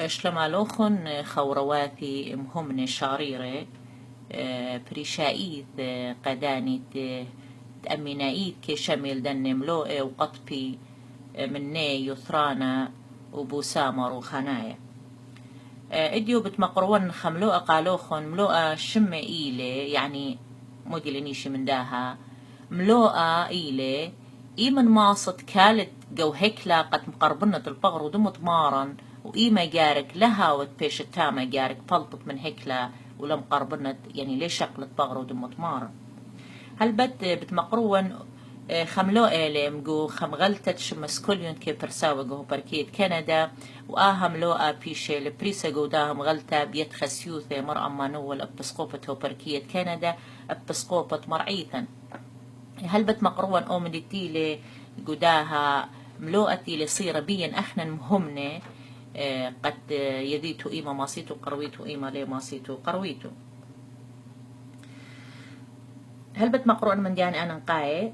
شلمالوخن خورواتي مهمن شاريرة بريشايث قدانيت تأمينايت كشمل دن ملوء وقطبي مني يثرانا وبوسامر وخنايا اديو بتمقرون خملوء قالوخن ملوء شم إيلي يعني مودي لنيشي من داها ملوء إيلي إيمن ماصد كالت جو هكلا قد مقربنة البغر ودمت مارن وإيما جارك لها وتبيش التامة جارك بلطت من هكلا ولم قربنت يعني ليش شقلت بغر ودمت مارن هل بتمقرون خملو إلم جو خمغلتت شمسكوليون كي برساوة جو بركيت كندا وآهم لو بيشي لبريسا جو داهم غلطة بيت خسيوثة مر أمانو الأبسقوبة هو بركيت كندا أبسقوبة مرعيثا هل بتمقرون أومدتي لي جداها ملوءتي لصير بيا احنا مهمنة قد يديتو إيما ماسيتو قرويتو إيما لي ماسيتو قرويتو هل بتمقرون من جاني أنا نقاي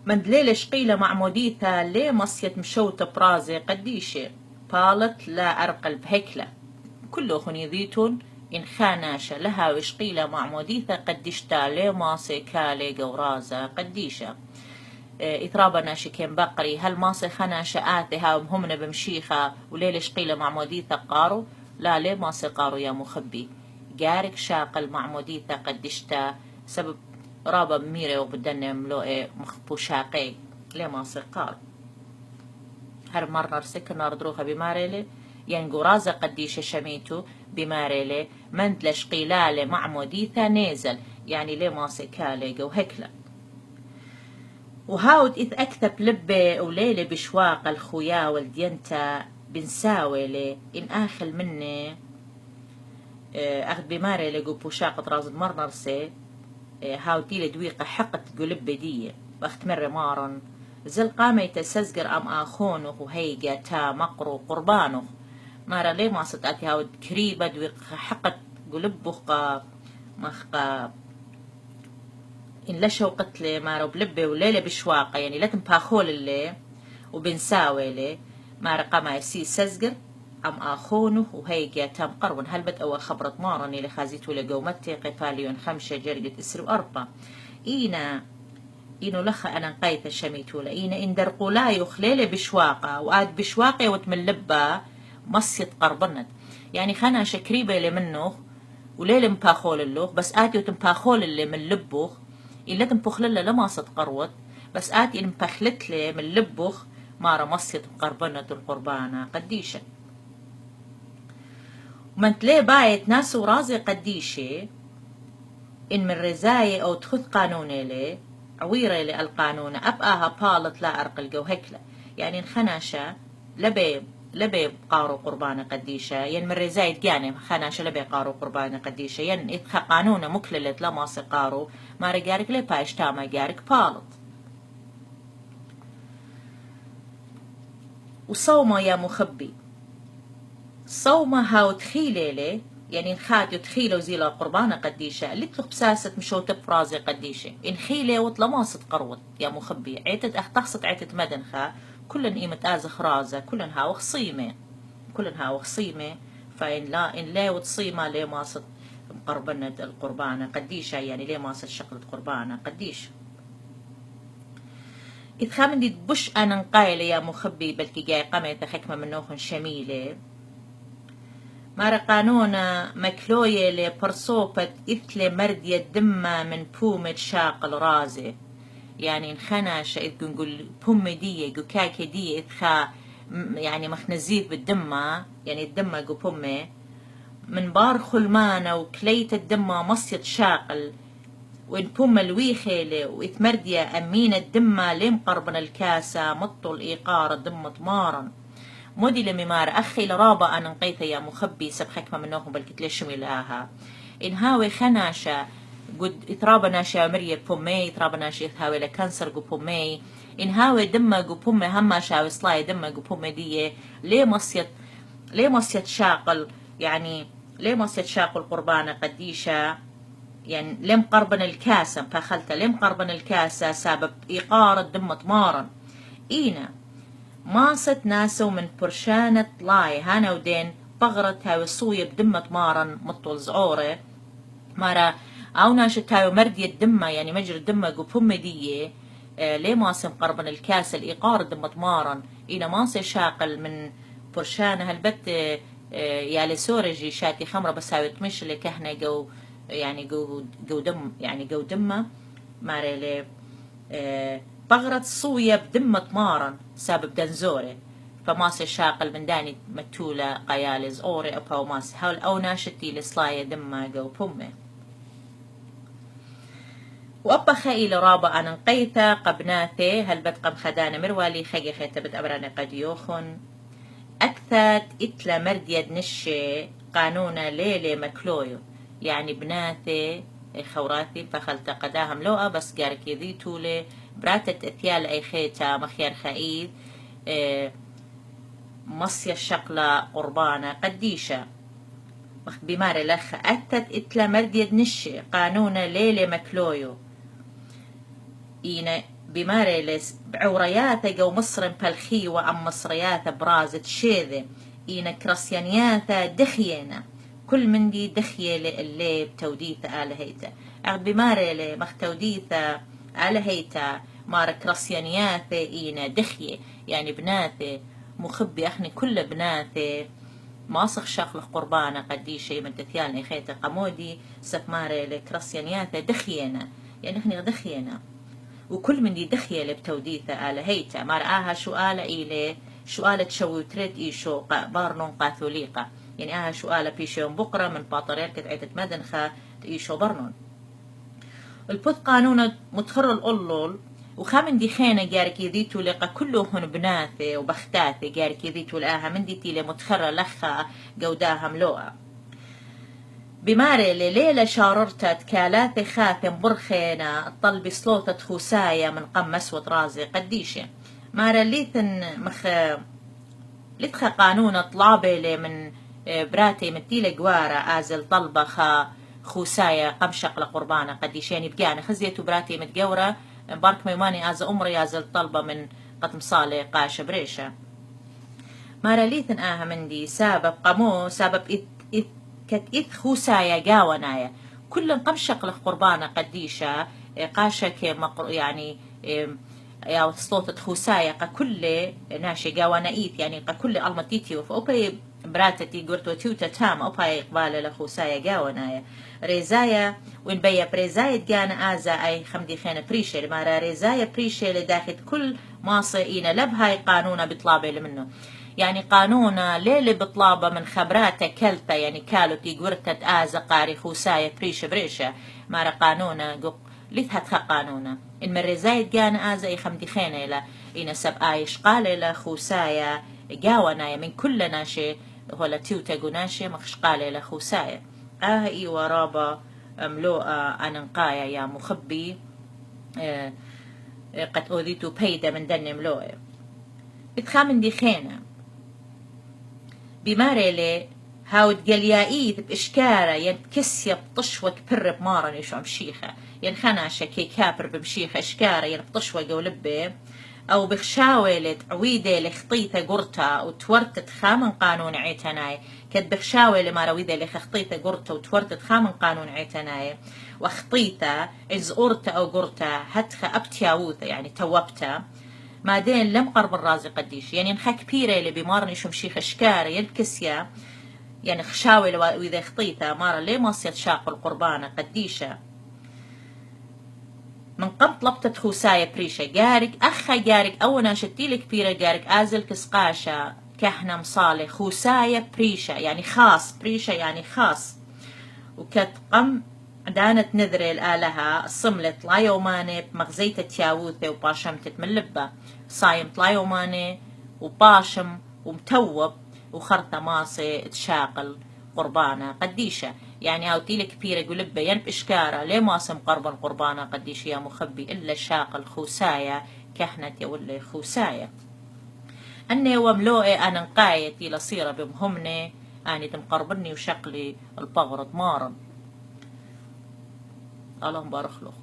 من دليل شقيلة معموديتا لي مصيت مشوت برازي قديشي بالت لا أرقل بهكلة كله خنيذيتون إن خاناشة لها وشقيلة معموديتا قديشتا لي ماسي كالي قورازة قديشة إثرابنا شكين بقري هل ماسي خناشة آتها ومهمنا بمشيخة وليل شقيلة معموديتا قارو لا لي ماسي قارو يا مخبي جارك شاقل معموديتا قديشتا سبب رابا ميري وبدنا ملوئي مخبو شاقي ليه ما سقار هر مرة سكنا ردروها بماريلي ينقو رازا قديش شميتو بماريلي مندلش قيلالي معموديثا نيزل يعني ليه ما سكالي جو هكلا وهاود إذ أكتب لبي وليلي بشواق الخويا والدينتا بنساوي لي إن آخل مني أخذ بماريلي جو بوشاقة راز مرنرسي هاوتي لدويقة حقت قلب بدية وقت مرة مارن زل قامي يتسزقر أم آخونه وهيجا تا مقرو قربانه مارا ليه ما صدقاتي هاود كريبة دويقة حقت قلبه مخقا إن لشو قتلي مارا بلبي وليلة بشواقة يعني لا تنباخول اللي وبنساوي لي مارا قامي يسي سزقر أم آخونه وهيجا تام قرون هلبت أول خبرت مارني لخازيتو لقومتي قفاليون خمسة جرقة إسر وأربعة إنو لخ أنا نقايت الشميتولا إن درقولا يخليلي بشواقة وآد بشواقة وتملبا مصيت قربنت يعني خانا شكريبة اللي منه وليلي مباخول اللوخ بس آتي وتمباخول اللي من لبوخ إلا تنبخلله لما صد قروت بس آتي المبخلت لي من لبوخ مارا مصيت قربنت القربانة قديشة ومن تلي بايت ناس ورازي قديشي إن من رزاية أو تخذ قانوني لي عويرة لي القانون أبقاها بالت لا أرقل جو هكلا يعني انخناشة لبي قارو قربانة قديشة ين من رزاية جاني خناشة لبي قارو قربانة قديشة ين إتخا قانون مكللت لما سقارو ما رجارك لي بايش تاما جارك بالت وصوما يا مخبي صوما هاو تخيلي لي يعني نخات يتخيلوا زيلا قربانة قديشة اللي تلق بساسة مشوت برازي قديشة إنخيلي وطلماصت قروت يا مخبي عيتت أختصت عيتت مدنخا كلن قيمة آزخ رازة كلن هاو خصيمة فإن لا وتصيمة ليه ماصت مقربنة القربانة قديشة يعني ليه ماصت شقلة قربانة قديشة إذ خامن دي بش أنا نقايلة يا مخبي بلكي جاي قمت حكمة من نوخن شميلة مارا قانونا مكلوية لبرصوبة إثلي مردية دمة من بومة شاقل رازي يعني انخناشة إذ نقول بومة دي جو كاكي دي إذخا يعني مخنزيث بالدمة يعني الدمة جو بومة من بار خلمانة وكليت الدمة مصيت شاقل وإن بومة الويخيلة وإث مردية أمين الدمة لم قربنا الكاسة مطل إيقار الدمة مارا مودي لممار أخي لرابا أنا نقيتها يا مخبي سب حكمة منهم بالكتلة شميلاها إن هاوي خناشة قد إترابا ناشا مرية بومي إترابا ناشا هاوي لكانسر قو بومي إن هاوي دمة قو بومي هما شاوي صلاي دمة قو بومي دي ليه مصيت شاقل يعني ليه مصيت شاقل قربانة قديشة يعني لم قربن الكاسة فخلت لم قربن الكاسة سبب إيقار الدمة مارا إينا ماست ناسو من برشانة لاي هانا ودين بغرت هاو الصوية بدمة مارن مطول زعورة مارا او ناشت هاو مردية دمة يعني مجرى دمة قبهم دية ليه ماسم قربن الكاس الإيقار دمة مارن إنا ماسي شاقل من برشانة هالبت يا لسورجي شاتي خمرة بس هاو تمش اللي كهنا جو يعني جو دم يعني جو دمة مارا ليه بغرت صوية بدمة مارن سبب دنزوري فماسي شاقل من داني متولة قيالز أوري أبو ماسي هول أو ناشتي لصلاية دمة جو بومي وأبا خيل رابا أنا نقيتا قبناثي هل بتقم خدانا مروالي خيجي خيتا بتأبراني قد يوخن أكثت إتلا مرد يد نشي قانونا ليلي مكلويو يعني بناثي خوراتي فخلت قداهم لوقا بس قارك يذي تولي براتت اثيال اي خيتا مخيار خايد مصيا الشقلة قربانة قديشة بماري لخ أتت إتلا مرديد نشي قانونا ليلة مكلويو إينا بماري لس بعورياتا جو مصر بالخي وأم مصرياتا برازة شيذة إينا كراسيانياتا دخينا كل من دي دخية اللي بتوديثة آلهيتا بماري لي مخ توديثة آلهيتا مار كراسيانياتا إينا دخية يعني بناثي مخبي أخني كل بناثي ماسخ شاخل قربانة قدي شيء من تثيان إخيتا قمودي سفماري لكراسيانياتا دخينا يعني إخني دخينا وكل من دي دخية لبتوديثة آلهيتا مار سؤالة إلي سؤالة شوتريت إيشو بارنون قاثوليقة يعني سؤالة بيشيون بقرة من باطرير كتعيتة مدنخة إيشو برنون البث قانون متخر الأولول وخامن دي خينا جارك يذيتو لقى كلهن بناثي وبختاثي جارك يذيتو لقاها من دي تيلي متخرة لخا قوداها ملوءة بماري ليلة شاررتت كالاثي خاثم برخينا الطلبي صلوتة خوسايا من قم مسوة رازي قديشة مارا ليثن لتخا قانون طلابي من براتي متيلة قوارة آزل طلبة خوسايا قمشق لقربانة قديشين بقانا خزيتو براتي متقورة بارك ميماني آز أمري آزل طلبة من قطم صالي قاشة بريشة مارا ليثن مندي سابب قمو سابب كت خوسايا قاونايا كل قمشق لقربانة قديشة قاشة يعني يا صوت خوسايا كل ناشي قاونايت يعني كل المتيتي وفوبي براتتي قرتو تيوتا تام أوباي إقبال لخوسايا قاونايا ريزايا وين بيا بريزايا جانا آزا أي خمدي خينا بريشي مارا ريزايا بريشي لداخل كل ماصئين لبهاي قانونا بطلابي لمنه يعني قانونا ليلي بطلابة من خبراته كلتا يعني كالو تي قرتت آزا قاري خوسايا بريشة بريشة مارا قانونا ليثها قانونا إن من ريزايا جانا آزا أي خمدي خينا إلا إنا سب آيش قال إلا خوسايا قاونا من كل ناشي هو تيوتا قناشي مخشقالي لخوسايا إي ورابا ملوءة أننقايا يا مخبي قد أوذيتو بيدا من دني ملوءة بتخامن دي خينا بماري لي هاود قليائيث بإشكارة ينكسيا بطشوة كبر بمارا يشو مشيخة ينخناشة كي كابر بمشيخة إشكارة ينبطشوة قولبي أو بخشاوة عويدة لخطيطة قرطة وتورتت خامن قانون عيتناي كد بخشاوة لما رويدة لخطيطة قرطة وتورتت خامن قانون عيتناي وخطيطة إز قرطة أو قرطة هتخ أبتياوثة يعني توبتة ما دين لم قرب الرازي قديش يعني نخا كبيرة اللي بمارني شمشيخ أشكارة ينكسيا يعني خشاوة وإذا خطيطة مارا ليه مصيت شاق القربانة قديشة من قبل طلبت خوسايا بريشة جارك أخا جارك أولا شتيلي كبيرة جارك آزل كسقاشة كحنا مصالي خوسايا بريشة يعني خاص بريشة يعني خاص وكت قم دانت نذري الآلهة صملت لا يوماني بمغزيتة تياوثة وباشمتت من لبة صايمت لا يوماني وباشم ومتوب وخرطة ماصي تشاقل قربانة قديشة يعني أوتيلي كبيرة قلبة ينب إشكارة ليه ماسم قربا قربانة قديش يا مخبي إلا شاقل خوسايا كحنت يولي خوسايا أني وملوئي أنا نقايتي لصيرة بمهمني أني تمقربني وشقلي البغرض مارن اللهم بارخ له